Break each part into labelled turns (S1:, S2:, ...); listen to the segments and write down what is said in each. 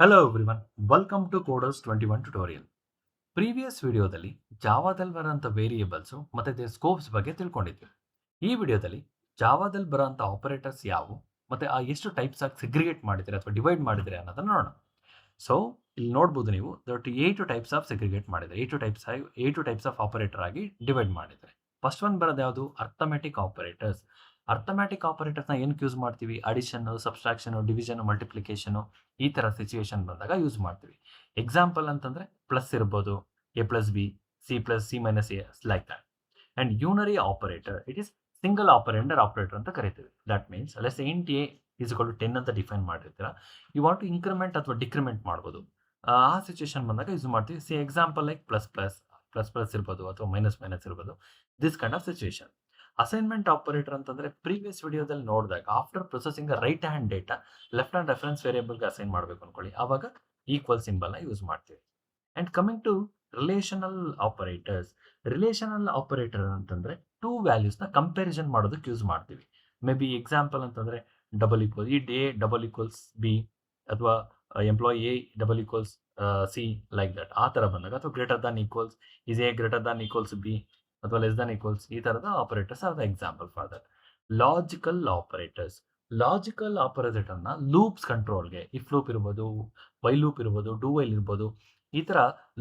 S1: Hello everyone, welcome to coders 21 tutorial. Previous ವಿಡಿಯೋದಲ್ಲಿ ಜಾವಾದಲ್ಲಿ ಬರೋಂಥ ವೇರಿಯೇಬಲ್ಸು ಮತ್ತು ದೇ ಸ್ಕೋಪ್ಸ್ ಬಗ್ಗೆ ತಿಳ್ಕೊಂಡಿದ್ವಿ. ಈ ವಿಡಿಯೋದಲ್ಲಿ ಜಾವಾದಲ್ಲಿ ಬರೋಂಥ ಆಪರೇಟರ್ಸ್ ಯಾವುವು ಮತ್ತು ಆ ಎಷ್ಟು ಟೈಪ್ಸ್ ಆಗಿ ಸೆಗ್ರಿಗೇಟ್ ಮಾಡಿದರೆ ಅಥವಾ ಡಿವೈಡ್ ಮಾಡಿದರೆ ಅನ್ನೋದನ್ನು ನೋಡೋಣ. ಸೊ ಇಲ್ಲಿ ನೋಡ್ಬೋದು ನೀವು ದಟ್ 8 ಟೈಪ್ಸ್ ಆಫ್ ಸೆಗ್ರಿಗೇಟ್ ಮಾಡಿದ್ದಾರೆ. 8 ಟೈಪ್ಸ್ ಆಫ್ ಆಪರೇಟರ್ ಆಗಿ ಡಿವೈಡ್ ಮಾಡಿದ್ದಾರೆ. ಫಸ್ಟ್ ಒನ್ ಬರೋದು ಯಾವುದು? Arithmetic operators. ಅರ್ಥಮೆಟಿಕ್ ಆಪರೇಟರ್ಸ್ನ ಏನಕ್ಕೆ ಯೂಸ್ ಮಾಡ್ತೀವಿ? ಅಡಿಷನ್ನು, ಸಬ್ಸ್ಟ್ರಾಕ್ಷನು, ಡಿವಿಷನು, ಮಲ್ಟಿಪ್ಲಿಕೇಶನು ಈ ಥರ ಸಿಚುವೇಶನ್ ಬಂದಾಗ ಯೂಸ್ ಮಾಡ್ತೀವಿ. ಎಕ್ಸಾಂಪಲ್ ಅಂತಂದರೆ ಪ್ಲಸ್ ಇರ್ಬೋದು, A plus B, C plus C minus A, like that. And unary operator, it is single operator operator ಅಂತ ಕರಿತೀವಿ. That means let's int A is equal to 10 ಅಂತ define ಮಾಡಿರ್ತೀರ. You want to increment ಅಥವಾ decrement ಮಾಡ್ಬೋದು. ಆ situation ಬಂದಾಗ use ಮಾಡ್ತೀವಿ. C example like plus plus ಇರ್ಬೋದು ಅಥವಾ ಮೈನಸ್ ಇರ್ಬೋದು. This kind of situation. Assignment operator ಅಂತಂದ್ರೆ ಪ್ರೀವಿಯಸ್ ವಿಡಿಯೋದಲ್ಲಿ ನೋಡಿದಾಗ after processing right hand data left hand reference ವೇರಿಯೇಬಲ್ಗೆ ಅಸೈನ್ ಮಾಡಬೇಕು ಅನ್ಕೊಳ್ಳಿ, ಆವಾಗ ಈಕ್ವಲ್ ಸಿಂಬಲ್ನ ಯೂಸ್ ಮಾಡ್ತೀವಿ. And coming to relational operators. Relational operator ಅಂತಂದ್ರೆ ಟೂ ವ್ಯಾಲ್ಯೂಸ್ನ ಕಂಪ್ಯಾರಿಸನ್ ಮಾಡೋದಕ್ಕೆ ಯೂಸ್ ಮಾಡ್ತೀವಿ. ಮೇ ಬಿ ಎಕ್ಸಾಂಪಲ್ ಅಂತಂದ್ರೆ double equal it A double equals B ಅಥವಾ employ A double equals C, like that. ಆ ಥರ ಬಂದಾಗ ಅಥವಾ greater than equals is A greater than equals B ಅಥವಾ ಲೆಸ್ ದಾನ್ ಈಕ್ವಲ್ಸ್, ಈ ಥರದ operators are the example for that. Logical operators. Logical ಆಪರೇಟರ್ನ loops ಕಂಟ್ರೋಲ್ಗೆ ಇಫ್ ಲೂಪ್ ಇರ್ಬೋದು, ವೈ ಲೂಪ್ ಇರ್ಬೋದು, ಡೂ ವೈಲ್ ಇರ್ಬೋದು, ಈ ಥರ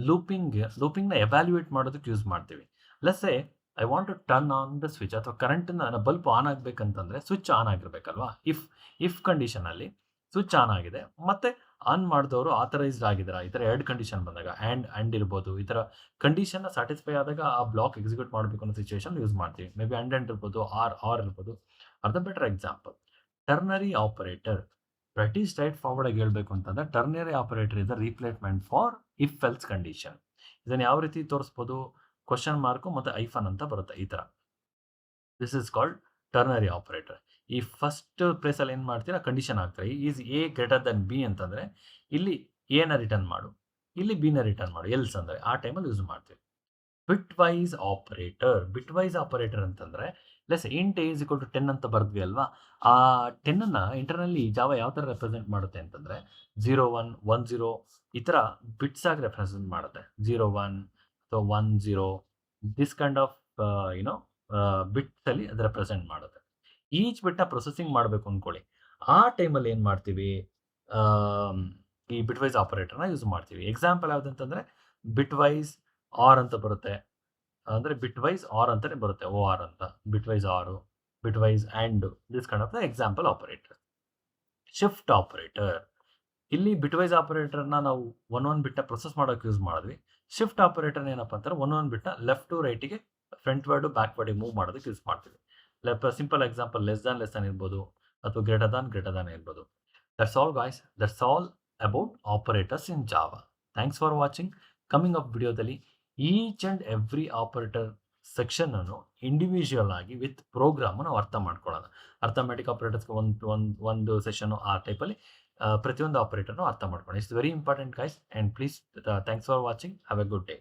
S1: ಲೂಪಿಂಗ್ನ ಎವ್ಯಾಲ್ಯೂಯೇಟ್ ಮಾಡೋದಕ್ಕೆ ಯೂಸ್ ಮಾಡ್ತೀವಿ. Let's say I want to turn on the switch ಅಥವಾ ಕರೆಂಟ್ನ ಬಲ್ಬ್ ಆನ್ ಆಗಬೇಕಂತಂದ್ರೆ ಸ್ವಿಚ್ ಆನ್ ಆಗಿರ್ಬೇಕಲ್ವಾ. ಇಫ್ ಕಂಡೀಷನಲ್ಲಿ ಸ್ವಿಚ್ ಆನ್ ಆಗಿದೆ ಮತ್ತೆ ಆನ್ ಮಾಡಿದವರು ಆಥರೈಸ್ಡ್ ಆಗಿದ್ದಾರೆ, ಈ ಥರ ಎರಡು ಕಂಡೀಷನ್ ಬಂದಾಗ ಆ್ಯಂಡ್ ಇರ್ಬೋದು, ಈ ಥರ ಕಂಡೀಷನ್ನ ಸ್ಯಾಟಿಸ್ಫೈ ಆದಾಗ ಆ ಬ್ಲಾಕ್ ಎಕ್ಸಿಕ್ಯೂಟ್ ಮಾಡಬೇಕು ಅನ್ನೋ ಸಿಚುವೇಶನ್ ಯೂಸ್ ಮಾಡ್ತೀವಿ. ಮೇ ಬಿ ಆ್ಯಂಡ್ ಇರ್ಬೋದು, ಆರ್ ಇರ್ಬೋದು. ಅರ್ಧ ಬೆಟರ್ ಎಕ್ಸಾಂಪಲ್ ಟರ್ನರಿ ಆಪರೇಟರ್. ಪ್ರತಿ ಸ್ಟ್ರೈಟ್ ಫಾರ್ವರ್ಡ್ ಆಗಿ ಹೇಳ್ಬೇಕು ಅಂತಂದ್ರೆ ternary operator is the replacement for if else condition. ಇದನ್ನು ಯಾವ ರೀತಿ ತೋರಿಸ್ಬೋದು? ಕ್ವಶನ್ ಮಾರ್ಕು ಮತ್ತು ಐಫನ್ ಅಂತ ಬರುತ್ತೆ ಈ ಥರ. This is called ternary operator. ಈ ಫಸ್ಟ್ ಪ್ಲೇಸಲ್ಲಿ ಏನು ಮಾಡ್ತೀರಾ? ಕಂಡೀಷನ್ ಹಾಕ್ತಾರೆ. Is A greater than B ಅಂತಂದರೆ ಇಲ್ಲಿ ಎನ ರಿಟರ್ನ್ ಮಾಡು, ಇಲ್ಲಿ ಬಿನ ರಿಟರ್ನ್ ಮಾಡು, ಎಲ್ಸ್ ಅಂದರೆ ಆ ಟೈಮಲ್ಲಿ ಯೂಸ್ ಮಾಡ್ತೀವಿ. ಬಿಟ್ ವೈಸ್ ಆಪರೇಟರ್ ಅಂತಂದರೆ less int a is equal to 10 ಅಂತ ಬರೆದ್ವಿ ಅಲ್ವಾ. ಆ 10ಅನ್ನು ಇಂಟರ್ನಲ್ಲಿ ಜಾವ ಯಾವ ಥರ ರೆಪ್ರೆಸೆಂಟ್ ಮಾಡುತ್ತೆ ಅಂತಂದರೆ 0 1 1 0 ಈ ಥರ ಬಿಟ್ಸ್ ಆಗಿ ರೆಪ್ರೆಸೆಂಟ್ ಮಾಡುತ್ತೆ. 0 1 ಅಥವಾ 1 0 ದಿಸ್ ಕೈಂಡ್ ಆಫ್ ಬಿಟ್ಸ್ ಅಲ್ಲಿ ಅದು ರೆಪ್ರೆಸೆಂಟ್ ಮಾಡುತ್ತೆ. ಈಚ್ ಬಿಟ್ನ ಪ್ರೊಸೆಸಿಂಗ್ ಮಾಡಬೇಕು ಅಂದ್ಕೊಳ್ಳಿ, ಆ ಟೈಮಲ್ಲಿ ಏನು ಮಾಡ್ತೀವಿ? ಈ ಬಿಟ್ ವೈಸ್ ಆಪರೇಟರ್ನ ಯೂಸ್ ಮಾಡ್ತೀವಿ. ಎಕ್ಸಾಂಪಲ್ ಯಾವುದಂತಂದರೆ ಬಿಟ್ ವೈಸ್ ಆರ್ ಅಂತ ಬರುತ್ತೆ. ಅಂದರೆ ಬಿಟ್ ವೈಸ್ ಆರ್ ಅಂತಲೇ ಬರುತ್ತೆ, ಓ ಆರ್ ಅಂತ. Bitwise or, bitwise and, this kind of the example operator. Shift operator. ಇಲ್ಲಿ ಬಿಟ್ ವೈಸ್ ಆಪರೇಟರ್ನ ನಾವು ಒಂದೊಂದು ಬಿಟ್ನ ಪ್ರೊಸೆಸ್ ಮಾಡೋಕೆ ಯೂಸ್ ಮಾಡಿದ್ವಿ. ಶಿಫ್ಟ್ ಆಪರೇಟರ್ ಏನಪ್ಪ ಅಂತಾರೆ, ಒಂದೊಂದು ಬಿಟ್ನ ಲೆಫ್ಟ್ ಟು ರೈಟಿಗೆ, ಫ್ರಂಟ್ ವರ್ಡು ಬ್ಯಾಕ್ ವರ್ಡಿಗೆ ಮೂವ್ ಮಾಡೋದಕ್ಕೆ ಯೂಸ್ ಮಾಡ್ತೀವಿ. ಸಿಂಪಲ್ ಎಕ್ಸಾಂಪಲ್ ಲೆಸ್ ದಾನ್ ಇರ್ಬೋದು ಅಥವಾ ಗ್ರೇಟರ್ ದಾನ್ ಇರ್ಬೋದು. That's all guys, that's all about operators in Java. Thanks for watching. Coming up ವಿಡಿಯೋದಲ್ಲಿ each and every operator ಸೆಕ್ಷನನ್ನು individual ಆಗಿ ವಿತ್ ಪ್ರೋಗ್ರಾಮ್ ನಾವು ಅರ್ಥ ಮಾಡ್ಕೊಳ್ಳೋಣ. ಅರ್ಥಮೆಟಿಕ್ ಆಪರೇಟರ್ಸ್ಗೆ ಒಂದು ಸೆಷನ್ನು ಆ ಟೈಪಲ್ಲಿ ಪ್ರತಿಯೊಂದು ಆಪರೇಟರ್ನು ಅರ್ಥ ಮಾಡ್ಕೊಳ್ಳೋಣ. It's very important guys, and please thanks for watching. Have A good day.